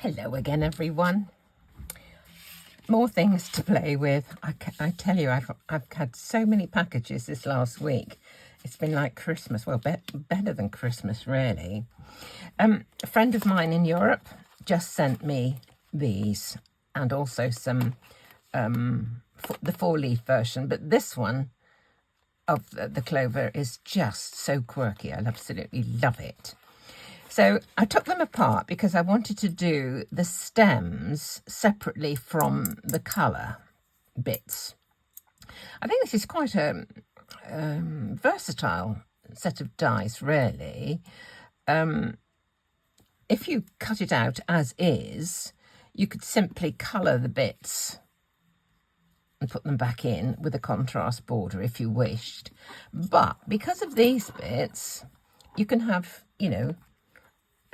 Hello again, everyone. More things to play with. I tell you, I've had so many packages this last week. It's been like Christmas. Well, better than Christmas, really. A friend of mine in Europe just sent me these, and also some the 4-leaf version. But this one of the clover is just so quirky. I absolutely love it. So I took them apart because I wanted to do the stems separately from the colour bits. I think this is quite a versatile set of dies, really. If you cut it out as is, you could simply colour the bits and put them back in with a contrast border if you wished. But because of these bits, you can have, you know,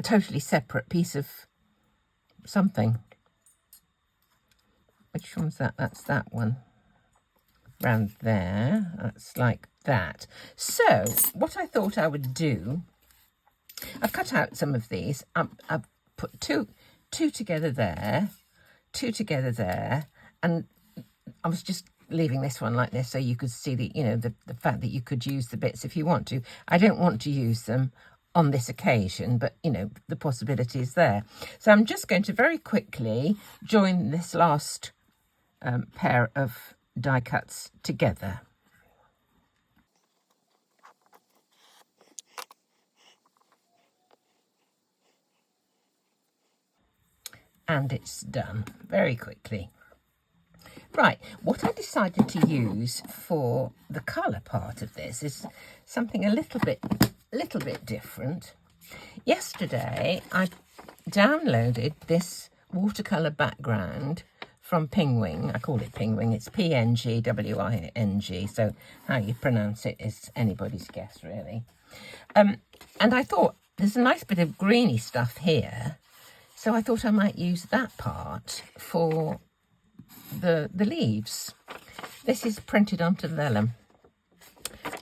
a totally separate piece of something. Which one's that? That's that one. Round there. That's like that. So what I thought I would do, I've cut out some of these. I've put two together there, two together there, and I was just leaving this one like this so you could see the, you know, the fact that you could use the bits if you want to. I don't want to use them on this occasion, but you know, the possibility is there. So I'm just going to very quickly join this last pair of die cuts together. And it's done very quickly. Right, what I decided to use for the colour part of this is something a little bit different. Yesterday I downloaded this watercolour background from Pingwing. I call it Pingwing. It's P-N-G-W-I-N-G, so how you pronounce it is anybody's guess, really. And I thought there's a nice bit of greeny stuff here, so I thought I might use that part for the leaves. This is printed onto vellum.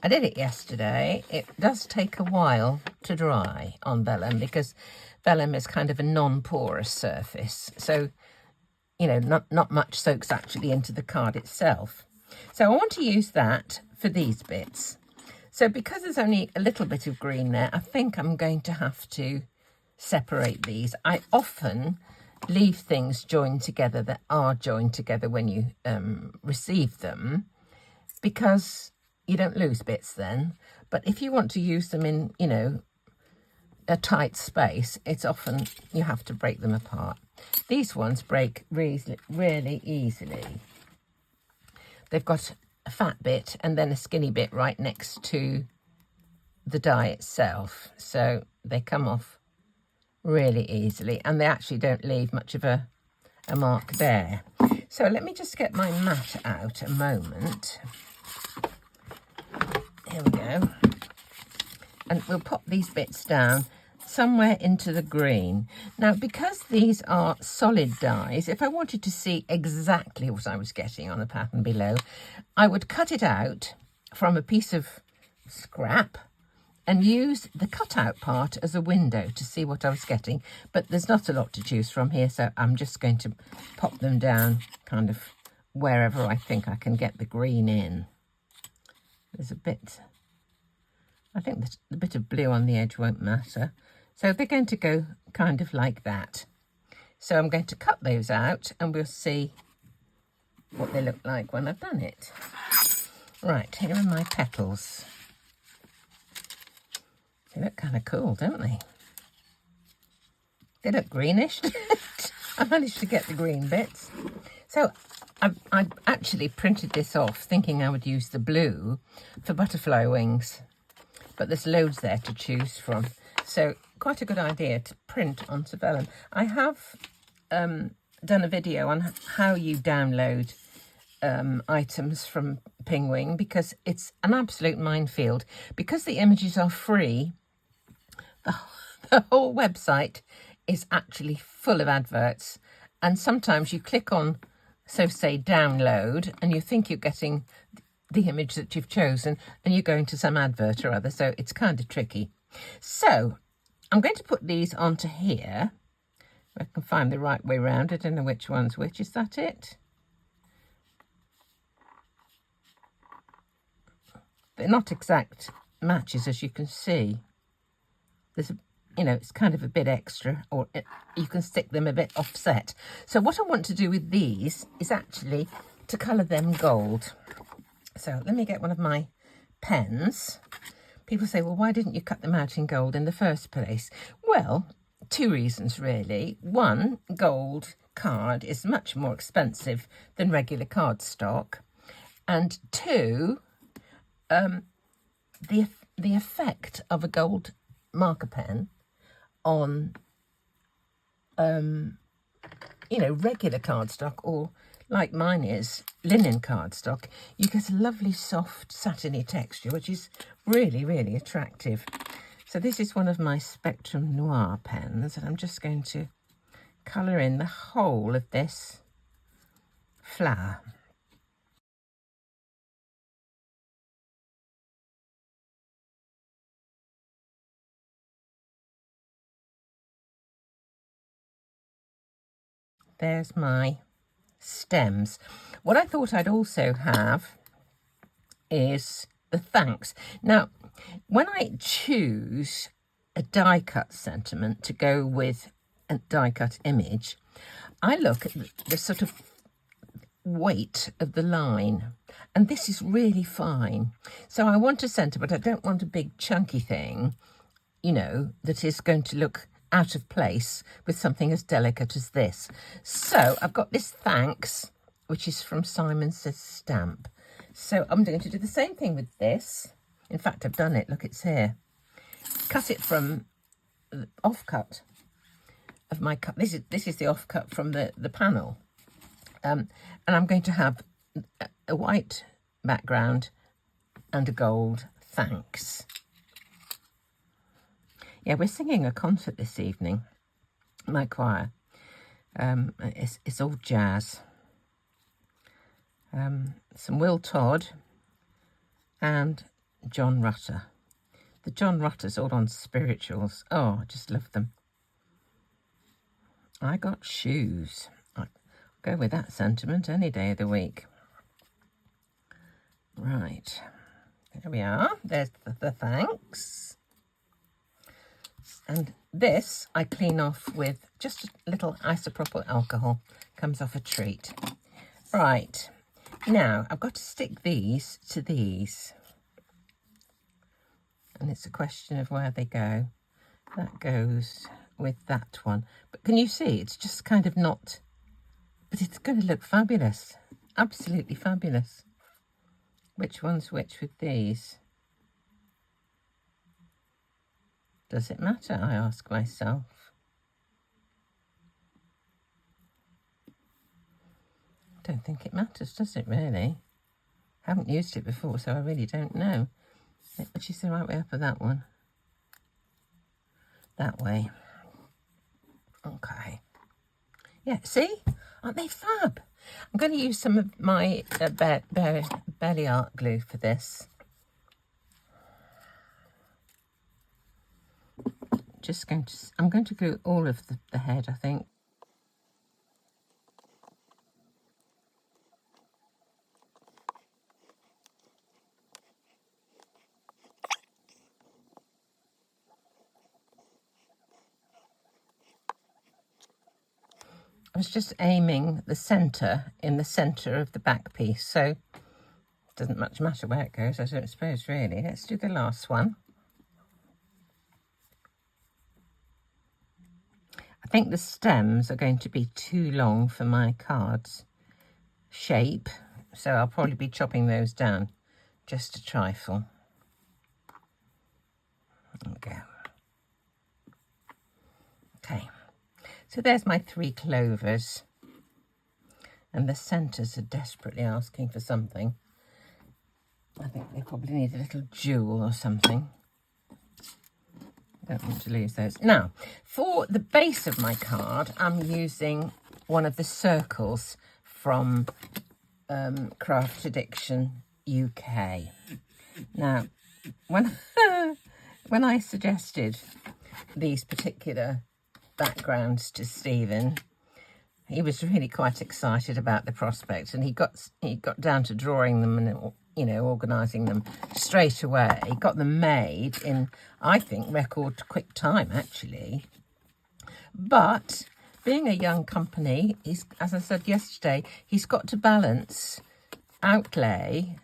I did it yesterday. It does take a while to dry on vellum because vellum is kind of a non-porous surface. So, you know, not much soaks actually into the card itself. So I want to use that for these bits. So because there's only a little bit of green there, I think I'm going to have to separate these. I often leave things joined together that are joined together when you receive them, because you don't lose bits then. But if you want to use them in, you know, a tight space, it's often you have to break them apart. These ones break really easily. They've got a fat bit and then a skinny bit right next to the die itself, so they come off really easily, and they actually don't leave much of a mark there. So let me just get my mat out a moment. Here we go. And we'll pop these bits down somewhere into the green. Now, because these are solid dies, if I wanted to see exactly what I was getting on the pattern below, I would cut it out from a piece of scrap and use the cutout part as a window to see what I was getting. But there's not a lot to choose from here, so I'm just going to pop them down kind of wherever I think I can get the green in. There's a bit, I think the bit of blue on the edge won't matter. So they're going to go kind of like that. So I'm going to cut those out and we'll see what they look like when I've done it. Right, here are my petals. They look kind of cool, don't they? They look greenish. I managed to get the green bits. So I actually printed this off thinking I would use the blue for butterfly wings, but there's loads there to choose from. So quite a good idea to print onto vellum. I have done a video on how you download items from Pingwing, because it's an absolute minefield. Because the images are free, the whole website is actually full of adverts, and sometimes you click on, so say, download, and you think you're getting the image that you've chosen, and you're going to some advert or other, so it's kind of tricky. So I'm going to put these onto here I can find the right way round. I don't know which one's which. Is that it? They're not exact matches, as you can see. There's a, you know, it's kind of a bit extra, or you can stick them a bit offset. So what I want to do with these is actually to colour them gold. So let me get one of my pens. People say, well, why didn't you cut them out in gold in the first place? Well, two reasons really. One, gold card is much more expensive than regular cardstock. And two, the effect of a gold marker pen on, you know, regular cardstock, or like mine is, linen cardstock, you get a lovely soft satiny texture, which is really, really attractive. So this is one of my Spectrum Noir pens, and I'm just going to colour in the whole of this flower. There's my stems. What I thought I'd also have is the thanks. Now, when I choose a die cut sentiment to go with a die cut image, I look at the sort of weight of the line, and this is really fine. So I want a centre, but I don't want a big chunky thing, you know, that is going to look out of place with something as delicate as this. So I've got this thanks, which is from Simon Says Stamp. So I'm going to do the same thing with this. In fact, I've done it. Look, it's here. Cut it from the offcut of my cut. This is the offcut from the panel. And I'm going to have a white background and a gold thanks. Yeah, we're singing a concert this evening, my choir. It's all jazz. Some Will Todd and John Rutter. The John Rutters all on spirituals. Oh, I just love them. I got shoes. I'll go with that sentiment any day of the week. Right, there we are. There's the thanks. And this I clean off with just a little isopropyl alcohol. Comes off a treat. Right, now I've got to stick these to these. And it's a question of where they go. That goes with that one. But can you see, it's just kind of not, but it's going to look fabulous. Absolutely fabulous. Which one's which with these? Does it matter, I ask myself? I don't think it matters, does it really? I haven't used it before, so I really don't know. Which is the right way up of that one? That way. Okay. Yeah, see? Aren't they fab? I'm going to use some of my belly art glue for this. I'm going to glue all of the head, I think. I was just aiming the centre in the centre of the back piece, so it doesn't much matter where it goes, I don't suppose, really. Let's do the last one. I think the stems are going to be too long for my card's shape, so I'll probably be chopping those down just a trifle. There we go. Okay, so there's my 3 clovers, and the centres are desperately asking for something. I think they probably need a little jewel or something. Don't want to lose those. Now, for the base of my card, I'm using one of the circles from Craft Addiction UK. Now, when I suggested these particular backgrounds to Stephen. He was really quite excited about the prospect, and he got down to drawing them and, you know, organising them straight away. He got them made in, I think, record quick time, actually. But being a young company, he's, as I said yesterday, he's got to balance outlay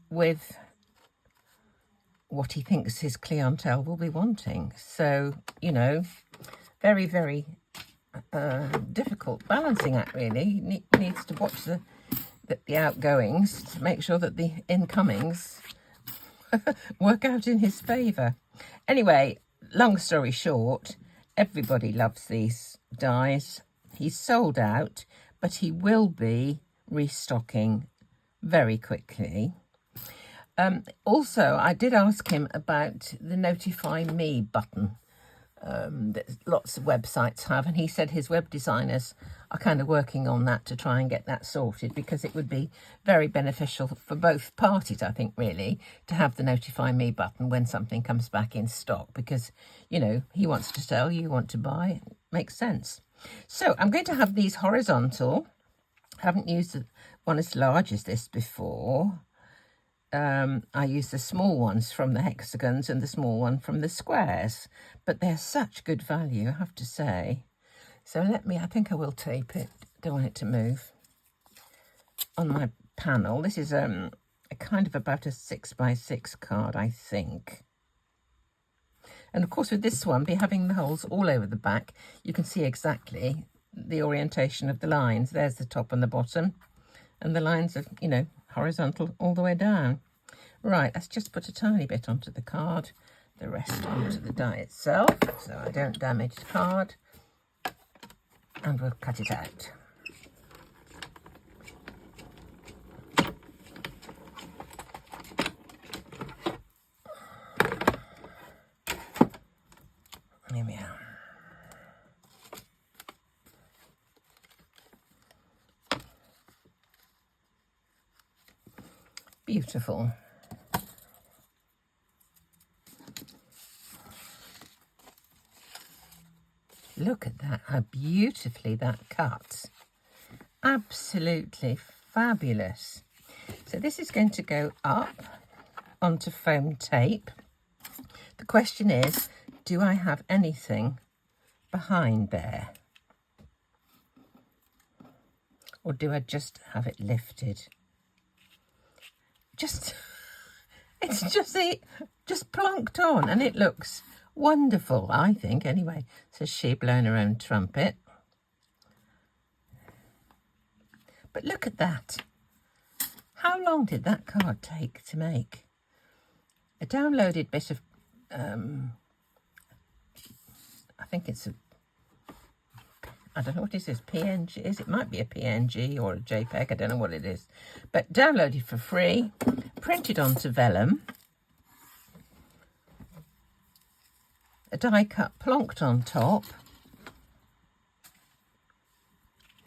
with what he thinks his clientele will be wanting. So, you know, very, very difficult balancing act, really. He needs to watch the outgoings to make sure that the incomings work out in his favour. Anyway, long story short, everybody loves these dies. He's sold out, but he will be restocking very quickly. Also, I did ask him about the Notify Me button that lots of websites have, and he said his web designers are kind of working on that to try and get that sorted, because it would be very beneficial for both parties, I think, really, to have the Notify Me button when something comes back in stock, because, you know, he wants to sell, you want to buy. It makes sense. So I'm going to have these horizontal. I haven't used one as large as this before. I use the small ones from the hexagons and the small one from the squares, but they're such good value, I have to say. So I think I will tape it. Don't want it to move. On my panel, this is a kind of about a 6x6 card, I think. And of course, with this one, be having the holes all over the back, you can see exactly the orientation of the lines. There's the top and the bottom, and the lines are, you know, horizontal all the way down. Right, let's just put a tiny bit onto the card, the rest onto the die itself, so I don't damage the card, and we'll cut it out. Here we are. Beautiful. Look at that, how beautifully that cuts. Absolutely fabulous. So this is going to go up onto foam tape. The question is, do I have anything behind there? Or do I just have it lifted? It's just plonked on, and it looks wonderful, I think, anyway. Says she, blowing her own trumpet. But look at that. How long did that card take to make? A downloaded bit of, I think it's I don't know what this is, PNG is. It might be a PNG or a JPEG, I don't know what it is. But downloaded for free, printed onto vellum, a die cut plonked on top.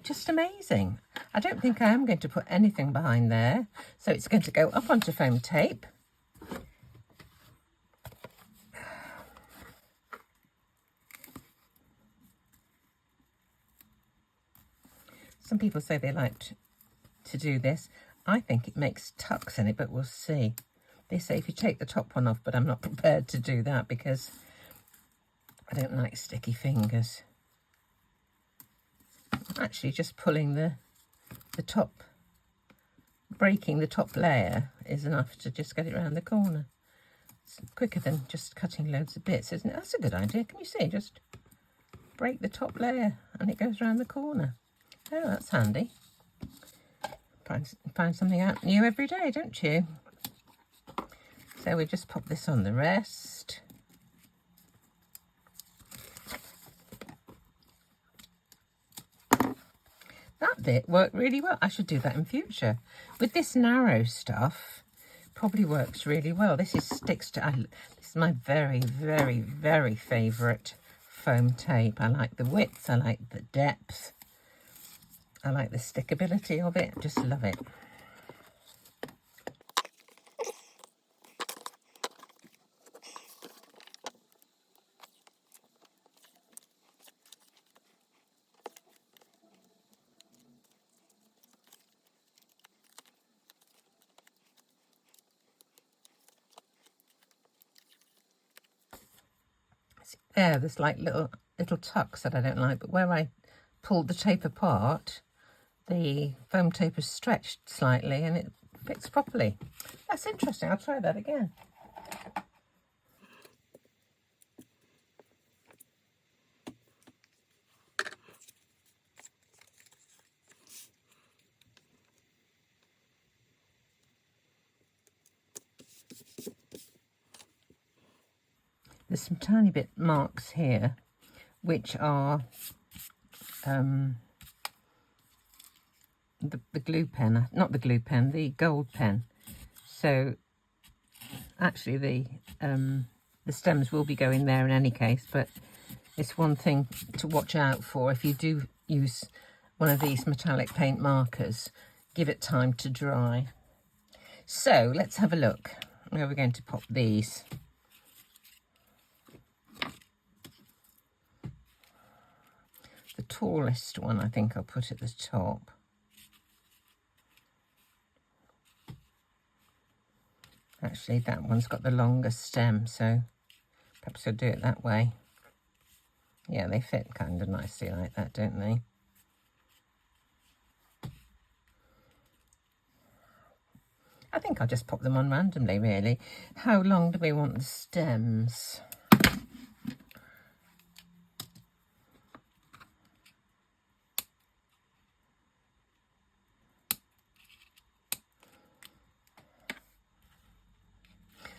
Just amazing. I don't think I am going to put anything behind there. So it's going to go up onto foam tape. Some people say they like to do this. I think it makes tucks in it, but we'll see. They say if you take the top one off, but I'm not prepared to do that because I don't like sticky fingers. Actually, just pulling the top, breaking the top layer is enough to just get it around the corner. It's quicker than just cutting loads of bits, isn't it? That's a good idea. Can you see? Just break the top layer and it goes around the corner. Oh, that's handy. Find something out new every day, don't you? So we just pop this on the rest. That bit worked really well. I should do that in future. With this narrow stuff, probably works really well. This sticks to, this is my very, very, very favourite foam tape. I like the width, I like the depth. I like the stickability of it, just love it. There, there's like little tucks that I don't like, but where I pulled the tape apart, the foam tape is stretched slightly and it fits properly. That's interesting. I'll try that again. There's some tiny bit marks here, which are the glue pen, not the glue pen, the gold pen. So actually the stems will be going there in any case, but it's one thing to watch out for if you do use one of these metallic paint markers. Give it time to dry. So let's have a look where we're going to pop these. The tallest one I think I'll put at the top. Actually, that one's got the longest stem, so perhaps I'll do it that way. Yeah, they fit kind of nicely like that, don't they? I think I'll just pop them on randomly, really. How long do we want the stems?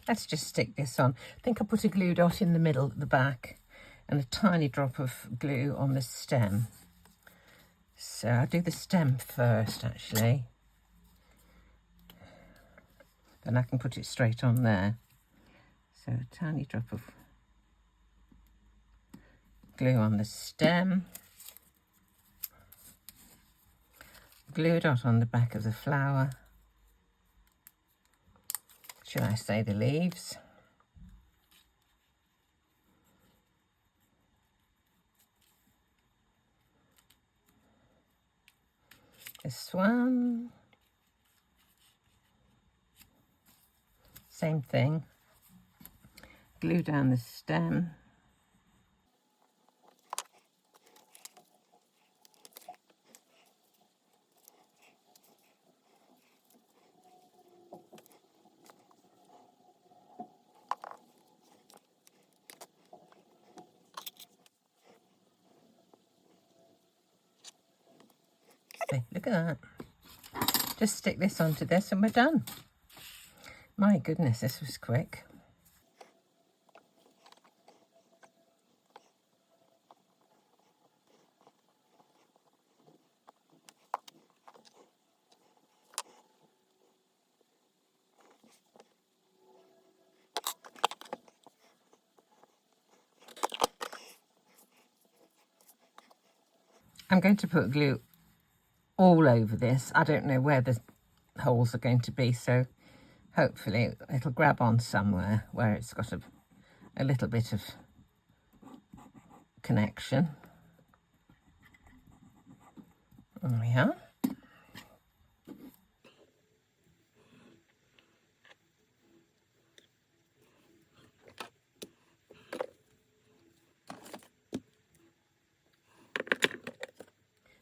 Let's just stick this on. I think I'll put a glue dot in the middle at the back and a tiny drop of glue on the stem. So I'll do the stem first, actually. Then I can put it straight on there. So a tiny drop of glue on the stem. Glue dot on the back of the flower. Should I say the leaves? This one. Same thing. Glue down the stem. Look at that. Just stick this onto this and we're done. My goodness, this was quick. I'm going to put glue all over this. I don't know where the holes are going to be, so hopefully it'll grab on somewhere where it's got a little bit of connection. There we are.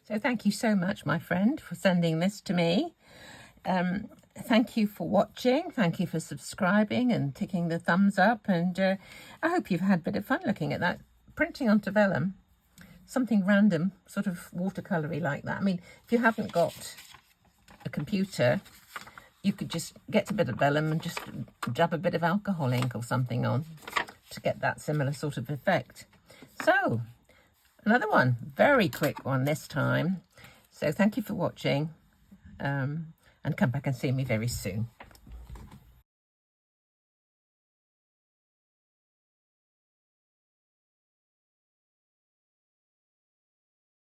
So thank you so much, my friend, for sending this to me. Thank you for watching. Thank you for subscribing and ticking the thumbs up. And I hope you've had a bit of fun looking at that. Printing onto vellum, something random, sort of watercolour-y like that. I mean, if you haven't got a computer, you could just get a bit of vellum and just dab a bit of alcohol ink or something on to get that similar sort of effect. So, another one, very quick one this time. So thank you for watching, and come back and see me very soon.